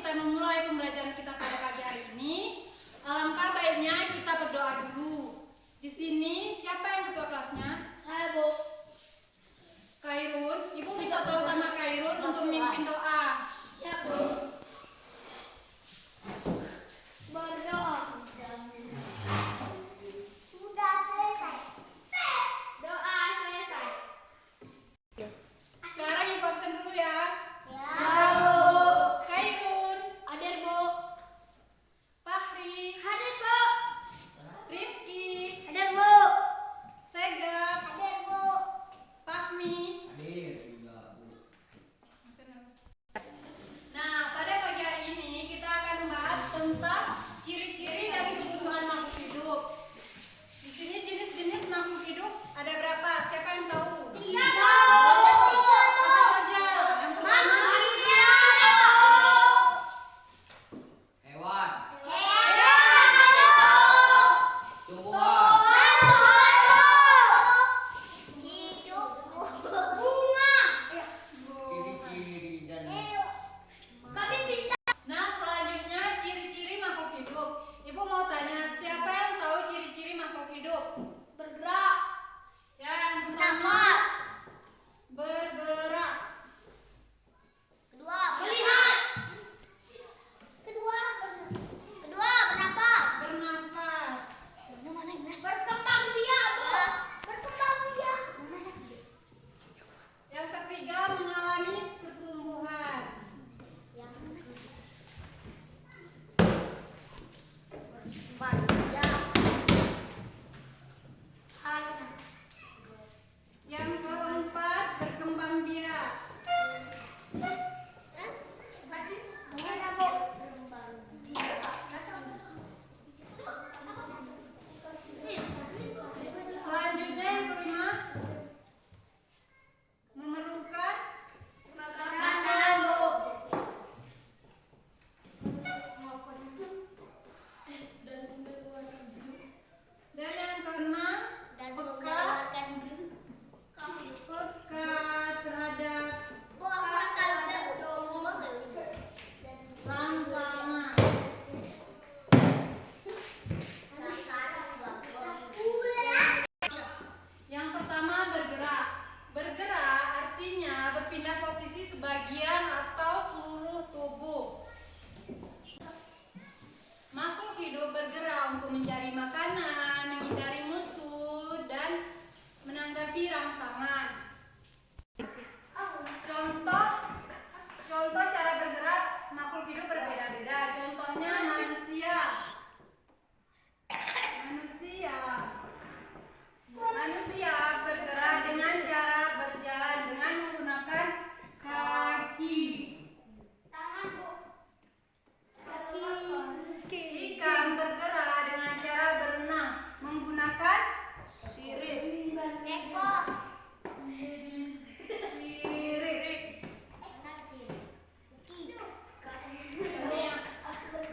kita memulai pembelajaran kita pada pagi hari ini, alangkah baiknya kita berdoa dulu. Di sini siapa yang ketua kelasnya? Saya, Bu. Khairun. Ibu minta tolong sama Khairun untuk memimpin doa. Siap, Bu. Berdoa. Sudah selesai. Doa selesai. Sekarang ibu absen dulu ya. Ya, Bu. Khairun, Hadir, Bu. Fahri, Hadir, Bu. Rifki, Hadir, Bu. Segap, Hadir, Bu. Fahmi. Nah, pada pagi hari ini kita akan membahas tentang ciri-ciri dan kebutuhan makhluk hidup. Di sini jenis-jenis makhluk hidup ada berapa? Siapa yang tahu? Tiga, Bu. Apa saja? Yang pertama, Manusia. Hewan, Hewan. tumbuhan, Hidup. Bunga. ciri-ciri dan Kami pintar. Nah, selanjutnya ciri-ciri makhluk hidup. Ibu mau tanya, siapa yang tahu ciri-ciri makhluk hidup? Bergerak. Yang pertama, Napas. bergerak. Kedua, melihat. Kedua, bernapas. Bernafas. Berkembang biak, Bu. Berkembang biak. Yang ketiga, mengalami pertumbuhan. Yang keempat, berkembang biak. Selanjutnya yang kelima, memerlukan. Dan yang keenam, peka terhadap rangsangan. Yang pertama, bergerak. Bergerak artinya berpindah posisi sebagian atau seluruh tubuh. Makhluk hidup bergerak untuk mencari makanan, menghindari musuh, dan menanggapi rangsangan. Contoh cara bergerak makhluk hidup berbeda-beda. Contohnya manusia. Manusia bergerak dengan cara berjalan dengan menggunakan kaki. Ikan bergerak dengan cara berenang menggunakan sirip.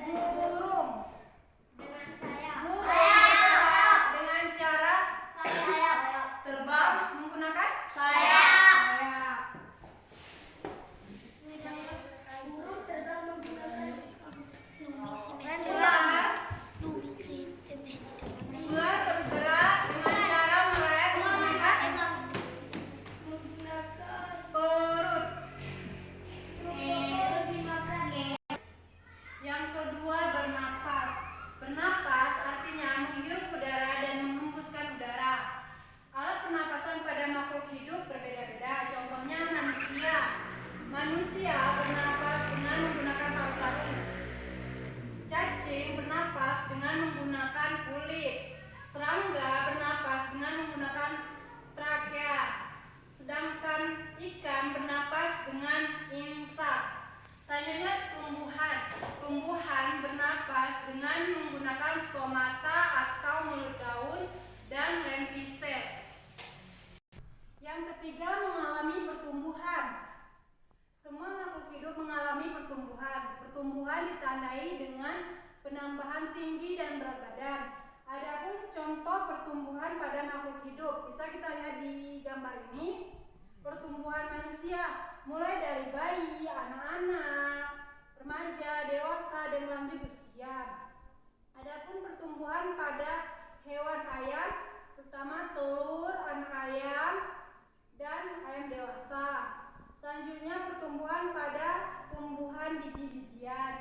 Burung bergerak dengan cara terbang menggunakan sayap. Ular bergerak dengan cara melek menggunakan perut. Yang kedua, bernapas. Bernapas artinya menghirup udara dan menghembuskan udara. Alat pernapasan pada makhluk hidup berbeda-beda. Contohnya manusia. Manusia bernapas dengan menggunakan paru-paru. Cacing bernapas dengan menggunakan kulit. Serangga bernapas dengan menggunakan trakea. Sedangkan ikan bernapas dengan insang. Selanjutnya tumbuhan. Tumbuhan bernapas dengan menggunakan stomata atau mulut daun dan lentisel. Yang ketiga, mengalami pertumbuhan. Semua makhluk hidup mengalami pertumbuhan. Pertumbuhan ditandai dengan penambahan tinggi dan berat badan. Adapun contoh pertumbuhan pada makhluk hidup bisa kita lihat di gambar ini. Pertumbuhan manusia mulai dari bayi, anak-anak, remaja, dewasa, dan lanjut usia. Adapun pertumbuhan pada hewan ayam, terutama telur, anak ayam, dan ayam dewasa. Selanjutnya pertumbuhan pada tumbuhan biji-bijian,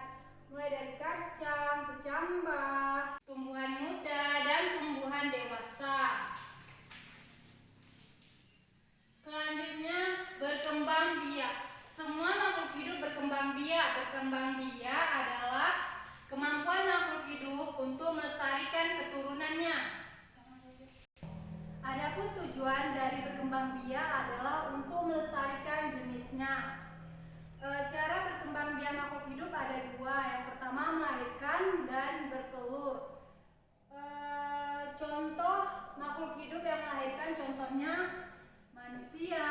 mulai dari kacang, kecambah, tumbuhan muda, dan tumbuhan dewasa. Selanjutnya berkembang biak. Semua makhluk hidup berkembang biak. Berkembang biak adalah kemampuan makhluk hidup untuk melestarikan keturunannya. Adapun tujuan dari berkembang biak adalah untuk melestarikan jenisnya. Cara berkembang biak makhluk hidup ada dua. Yang pertama melahirkan dan bertelur. Contoh makhluk hidup yang melahirkan contohnya manusia,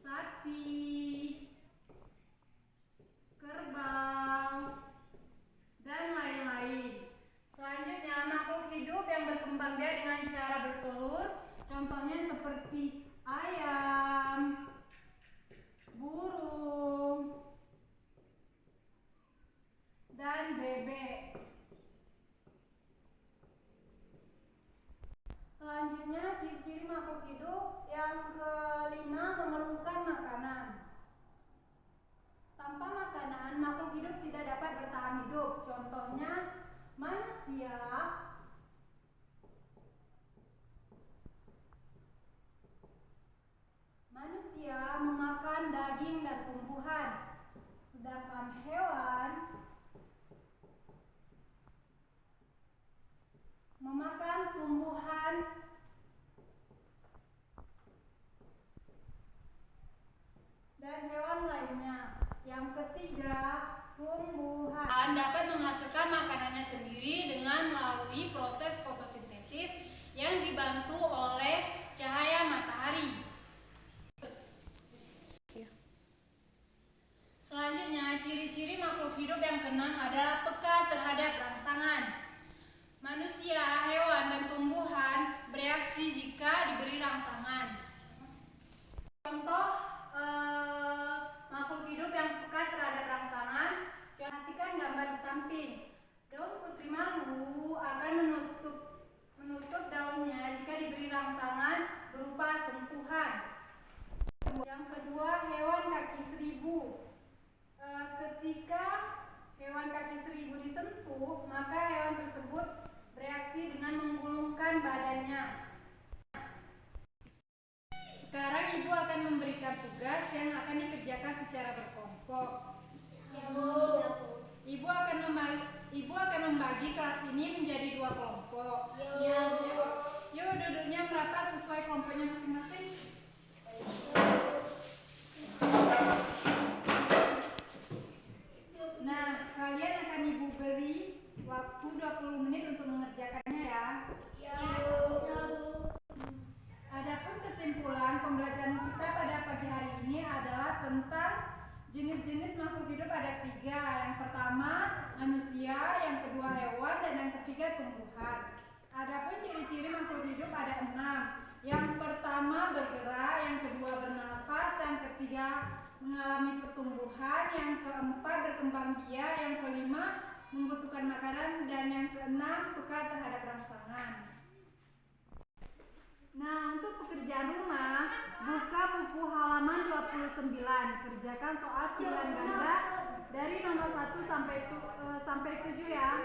sapi, kerbau, dan lain-lain. Selanjutnya makhluk hidup yang berkembang biak dengan cara bertelur, contohnya seperti ayam, burung, dan bebek. Selanjutnya ciri-ciri makhluk hidup yang kelima memerlukan makanan. Tanpa makanan, makhluk hidup tidak dapat bertahan hidup. Contohnya manusia, memakan daging dan tumbuhan, sedangkan hewan memakan tumbuhan dan hewan lainnya. Yang ketiga, tumbuhan dapat menghasilkan makanannya sendiri dengan melalui proses fotosintesis yang dibantu oleh cahaya matahari. Selanjutnya, ciri-ciri makhluk hidup yang keenam adalah peka terhadap rangsangan. Manusia, hewan, dan tumbuhan bereaksi jika diberi rangsangan. Contoh makhluk hidup yang peka terhadap rangsangan, perhatikan gambar di samping. Daun putri malu akan menutup daunnya jika diberi rangsangan berupa sentuhan. Yang kedua, hewan kaki seribu. Ketika hewan kaki seribu disentuh, maka hewan tersebut bereaksi dengan menggulungkan badannya. Sekarang ibu akan memberikan tugas yang akan dikerjakan secara berkelompok. Ibu akan membagi kelas ini menjadi 2 kelompok. Yuk duduknya merapat sesuai kelompoknya masing-masing. Nah, kalian akan ibu beri waktu 20 menit untuk mengerjakannya ya. Adapun kesimpulan pembelajaran kita pada pagi hari ini adalah tentang jenis-jenis makhluk hidup ada 3. Yang pertama manusia, yang kedua hewan, dan yang ketiga tumbuhan. Adapun ciri-ciri makhluk hidup ada 6. Yang pertama bergerak, yang kedua bernapas, yang ketiga mengalami pertumbuhan, yang keempat berkembang biak, yang kelima membutuhkan makanan, dan yang keenam peka terhadap rangsangan. Nah, untuk pekerjaan rumah, buka buku halaman 29. Kerjakan soal pilihan ganda dari nomor 1 sampai 7 ya.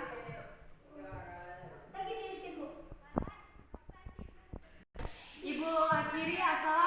Ibu akhiri, assalamualaikum.